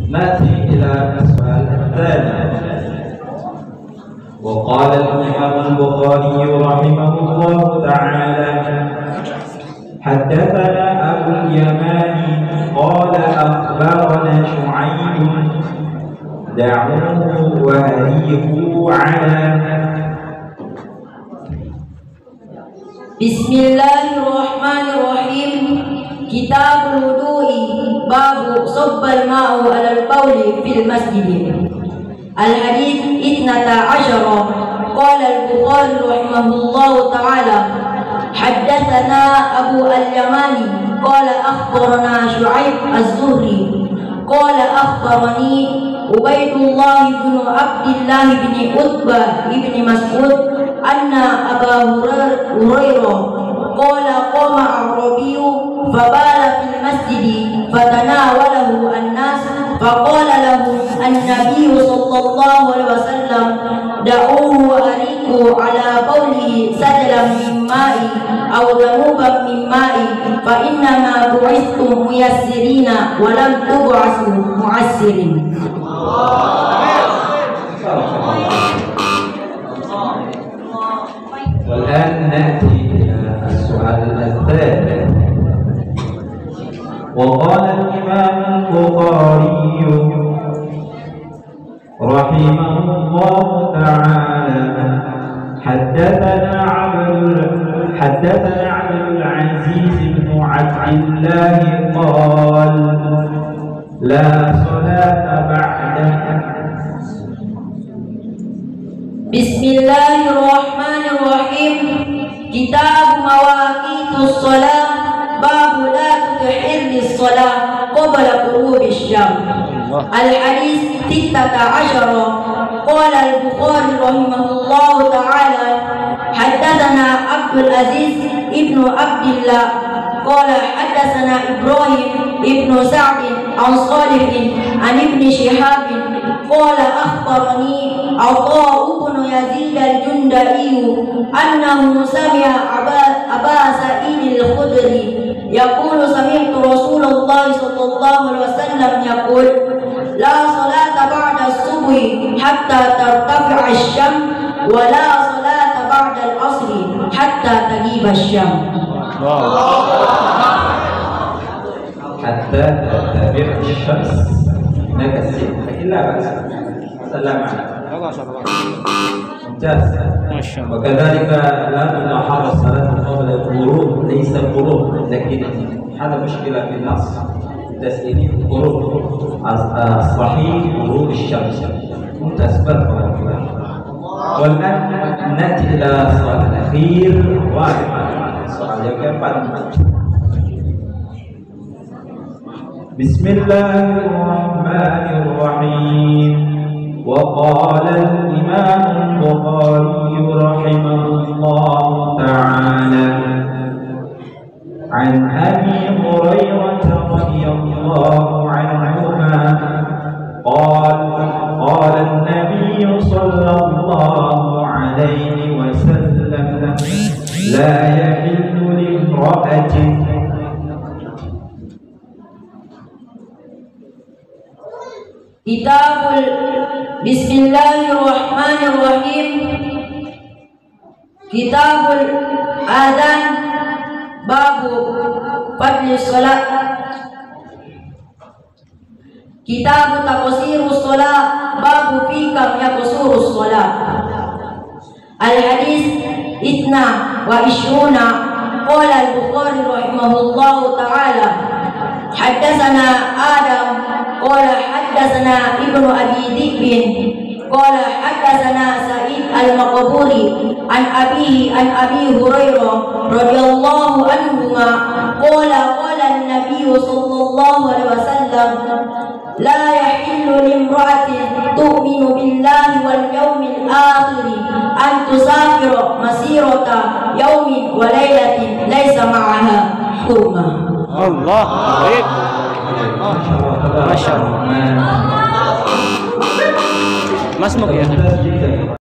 نأتي إلى السؤال الثاني. وقال الإمام البخاري رحمه الله تعالى: حدثنا أبو اليماني قال أخبرنا شعيب دعوه وأريحوا على. بسم الله الرحمن الرحيم. كتاب الوضوء. باب صب الماء على البول في المسجد. الحديث 12. قال البخاري رحمه الله تعالى: حدثنا أبو اليماني قال أخبرنا شعيب الزهري قال أخبرني عبيد الله بن عبد الله بن عتبة بن مسعود أن أبا هريرة قال: قام أعرابي فبال في المسجد فتناوله الناس فقال له النبي صلى الله عليه وسلم: دعوه وأريقوا على بوله سجلا من ماء أو ذنوبا من ماء فإنما بعثتم ميسرين ولم تبعثوا معسرين. والآن نأتي إلى السؤال الثالث. وقال الإمام البخاري رحمه الله تعالى: حدثنا عبد العزيز بن عبد الله قال: لا صلاة بعدها. بسم الله الرحمن الرحيم. كتاب مواقيت الصلاة. باب لا تحل الصلاة قبل غروب الشمس. الحديث 16. قال البخاري رحمه الله تعالى: حدثنا عبد العزيز ابن عبد الله قال حدثنا إبراهيم ابن سعد عن صالح عن ابن شهاب قال أخبرني عطاء بن يزيد الجندئي أنه سمع أبا سعيد الخدري يقول: سمعت رسول الله صلى الله عليه وسلم يقول: لا صلاة بعد الصبح حتى ترتفع الشمس ولا صلاة بعد العصر حتى تغيب الشمس. حتى ترتفع الشمس نكسر إلا بأس. سلام عليكم. ممتاز. وكذلك لا تلاحظ الصلاة قبل الغروب، ليس الغروب، لكن هذا مشكلة في النص تسليم الغروب. الصحيح غروب الشمس. ممتاز. بارك الله فيك. والآن نأتي إلى السؤال الأخير السؤال yang keempat. بسم الله الرحمن الرحيم. وقال الإمام البخاري رحمه الله تعالى: عن أبي هريرة رضي الله عنهما قال: قال النبي صلى الله عليه وسلم: لا يحل لامرأة Bismillahirrahmanirrahim. Kitabul Adhan. Babu Fadli Salat. Kitab Taqsirus Salat. Babu fi kam yaqsurus salat. Al-hadis Itna wa Ishruna. Qala al-Bukhari rahimahullahu ta'ala: Haddatsana Adam qala haddatsana Ibnu Abi Dhi'bin qala haddatsana Sa'id al-Maqburi an abihi an Abi Hurairah radhiyallahu anhuma qala qala an-nabiy sallallahu alaihi wasallam: la yahillu limra'atin tu'minu billahi wal yawmil akhir an tusafira masirata yawmin wa laylatin laysa ma'aha hurmah. Allah baik. Masya Allah. Mas mau ya?